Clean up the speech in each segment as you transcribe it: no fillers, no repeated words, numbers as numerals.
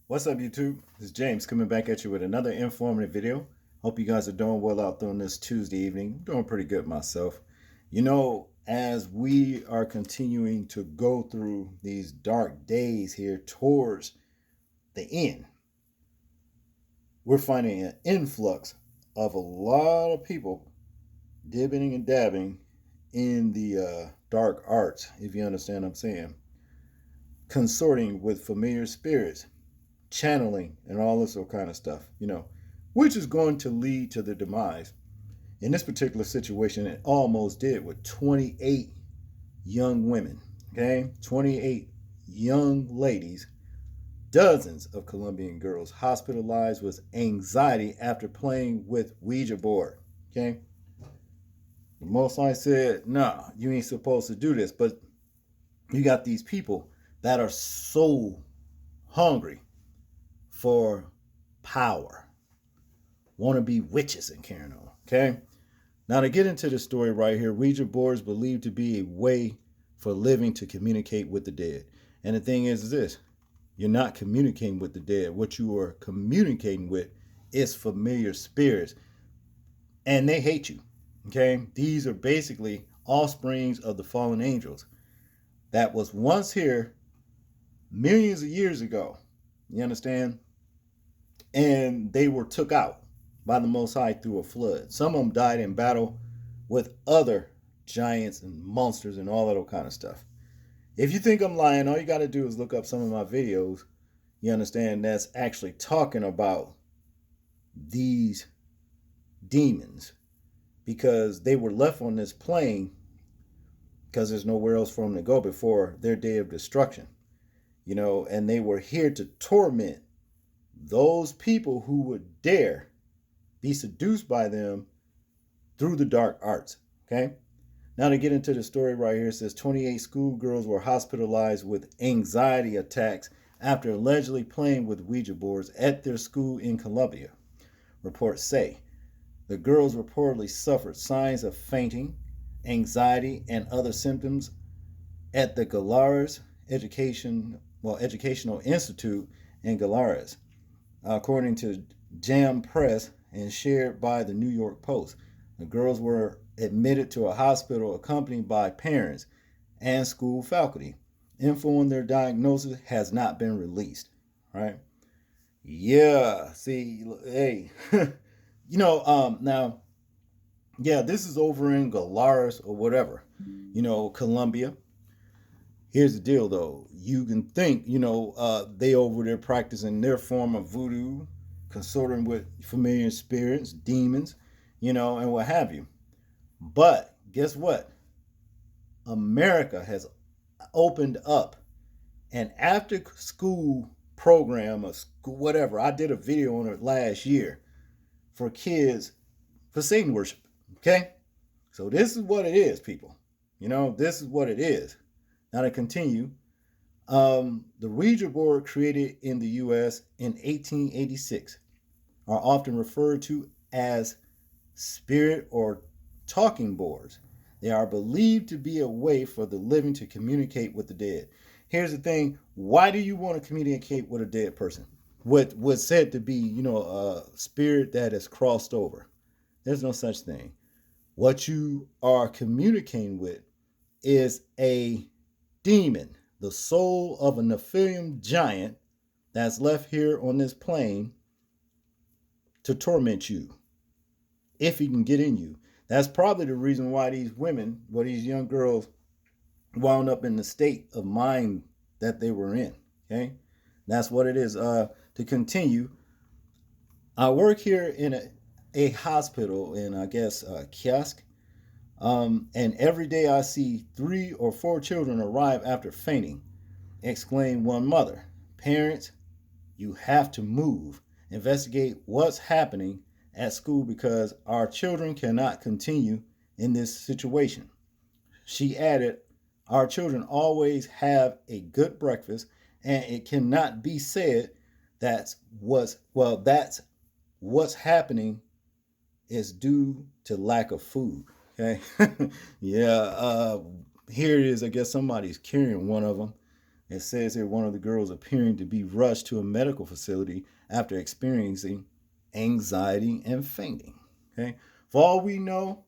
What's up, YouTube? This is James coming back at you with another informative video. Hope you guys are doing well out there on this Tuesday evening. I'm doing pretty good myself. As we are continuing to go through these dark days here towards the end, we're finding an influx of a lot of people dibbing and dabbing in the dark arts, if you understand what I'm saying, consorting with familiar spirits, channeling, and all this kind of stuff, which is going to lead to the demise. In this particular situation, it almost did with 28 young women, okay? 28 young ladies, dozens of Colombian girls hospitalized with anxiety after playing with Ouija board, okay? The Most High said, nah, you ain't supposed to do this, but you got these people that are so hungry for power, want to be witches and carrying on. Okay. Now, to get into the story right here, Ouija boards believed to be a way for living to communicate with the dead. And the thing is this: you're not communicating with the dead. What you are communicating with is familiar spirits, and they hate you. Okay. These are basically offsprings of the fallen angels that was once here millions of years ago. You understand? And they were took out by the Most High through a flood. Some of them died in battle with other giants and monsters and all that kind of stuff. If you think I'm lying, all you got to do is look up some of my videos. You understand, that's actually talking about these demons, because they were left on this plane because there's nowhere else for them to go before their day of destruction. And they were here to torment those people who would dare be seduced by them through the dark arts. Okay. Now, to get into the story right here, it says 28 schoolgirls were hospitalized with anxiety attacks after allegedly playing with Ouija boards at their school in Colombia. Reports say the girls reportedly suffered signs of fainting, anxiety, and other symptoms at the Educational Institute in Galares, according to Jam Press and shared by the New York Post. The girls were admitted to a hospital accompanied by parents and school faculty. Info on their diagnosis has not been released. Right? Yeah. See, hey, now, yeah, this is over in Galares or whatever, Colombia. Here's the deal, though. You can think, they over there practicing their form of voodoo, consorting with familiar spirits, demons, and what have you. But guess what? America has opened up an after school program, or school, whatever. I did a video on it last year for kids for Satan worship. Okay? So this is what it is, people. This is what it is. Now, to continue, the Ouija board created in the U.S. in 1886 are often referred to as spirit or talking boards. They are believed to be a way for the living to communicate with the dead. Here's the thing: why do you want to communicate with a dead person? What was said to be, a spirit that has crossed over. There's no such thing. What you are communicating with is a demon, the soul of a Nephilim giant that's left here on this plane to torment you, if he can get in you. That's probably the reason why these women, these young girls, wound up in the state of mind that they were in. Okay, that's what it is. To continue, I work here in a hospital in, I guess, Kiosk. And every day I see 3 or 4 children arrive after fainting, exclaimed one mother. Parents, you have to move, investigate what's happening at school because our children cannot continue in this situation. She added, our children always have a good breakfast, and it cannot be said that's what's happening is due to lack of food. Okay. Yeah. Here it is. I guess somebody's carrying one of them. It says here one of the girls appearing to be rushed to a medical facility after experiencing anxiety and fainting. Okay. For all we know,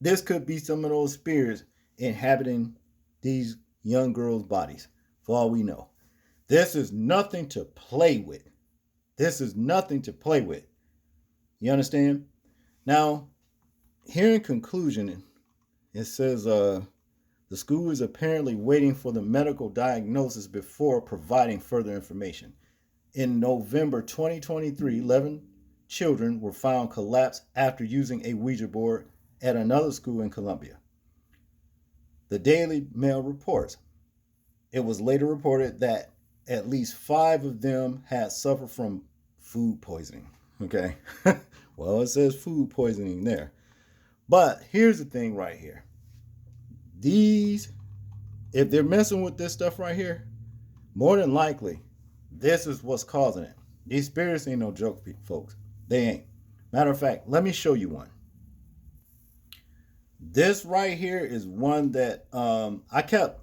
this could be some of those spirits inhabiting these young girls' bodies. For all we know. This is nothing to play with. This is nothing to play with. You understand? Now, here in conclusion, it says the school is apparently waiting for the medical diagnosis before providing further information. In November 2023, 11 children were found collapsed after using a Ouija board at another school in Colombia. The Daily Mail reports. It was later reported that at least 5 of them had suffered from food poisoning. Okay. Well, it says food poisoning there. But here's the thing right here. These, if they're messing with this stuff right here, more than likely, this is what's causing it. These spirits ain't no joke, folks. They ain't. Matter of fact, let me show you one. This right here is one that I kept.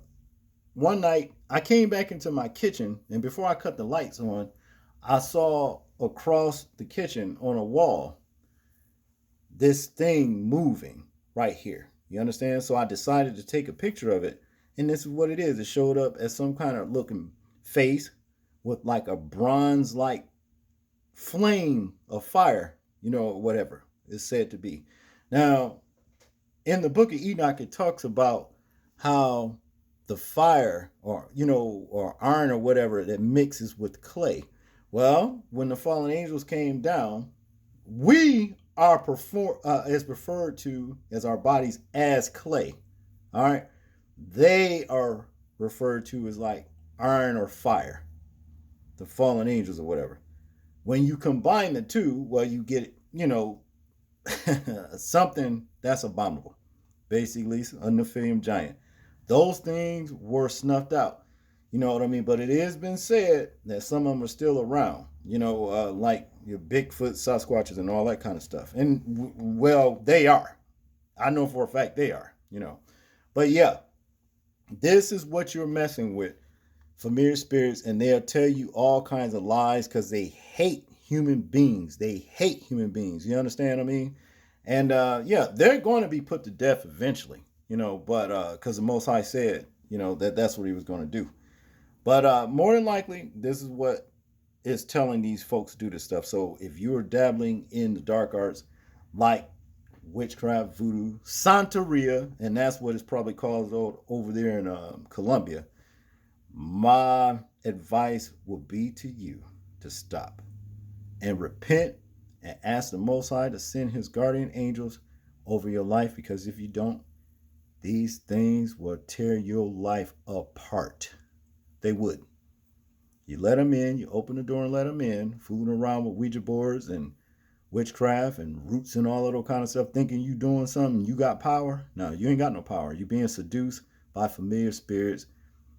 One night, I came back into my kitchen, and before I cut the lights on, I saw across the kitchen on a wall this thing moving right here. You understand? So I decided to take a picture of it, and this is what it is. It showed up as some kind of looking face with like a bronze-like flame of fire, whatever it's said to be. Now, in the book of Enoch, it talks about how the fire or iron or whatever that mixes with clay. Well, when the fallen angels came down, we are is referred to as our bodies as clay. All right. They are referred to as like iron or fire, the fallen angels or whatever. When you combine the two, well, you get, something that's abominable. Basically, a Nephilim giant. Those things were snuffed out. You know what I mean? But it has been said that some of them are still around, like your Bigfoot, Sasquatches, and all that kind of stuff. And, well, they are. I know for a fact they are, But, yeah, this is what you're messing with, familiar spirits, and they'll tell you all kinds of lies because they hate human beings. They hate human beings. You understand what I mean? And, they're going to be put to death eventually, but because the Most High said, that's what he was going to do. But more than likely, this is what is telling these folks to do this stuff. So if you're dabbling in the dark arts, like witchcraft, voodoo, Santeria, and that's what it's probably called over there in Colombia, my advice will be to you to stop and repent and ask the Most High to send his guardian angels over your life, because if you don't, these things will tear your life apart. They would. You let them in, you open the door and let them in, fooling around with Ouija boards and witchcraft and roots and all of that kind of stuff, thinking you doing something, you got power. No, you ain't got no power. You're being seduced by familiar spirits,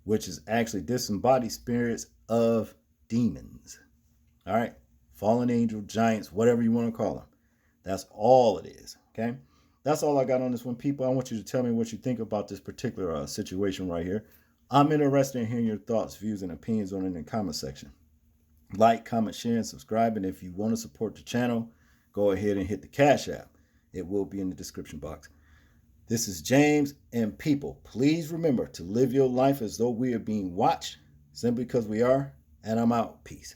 which is actually disembodied spirits of demons. All right? Fallen angel, giants, whatever you want to call them. That's all it is, okay? That's all I got on this one, people. I want you to tell me what you think about this particular situation right here. I'm interested in hearing your thoughts, views, and opinions on it in the comment section. Like, comment, share, and subscribe. And if you want to support the channel, go ahead and hit the Cash App. It will be in the description box. This is James, and people, please remember to live your life as though we are being watched, simply because we are. And I'm out. Peace.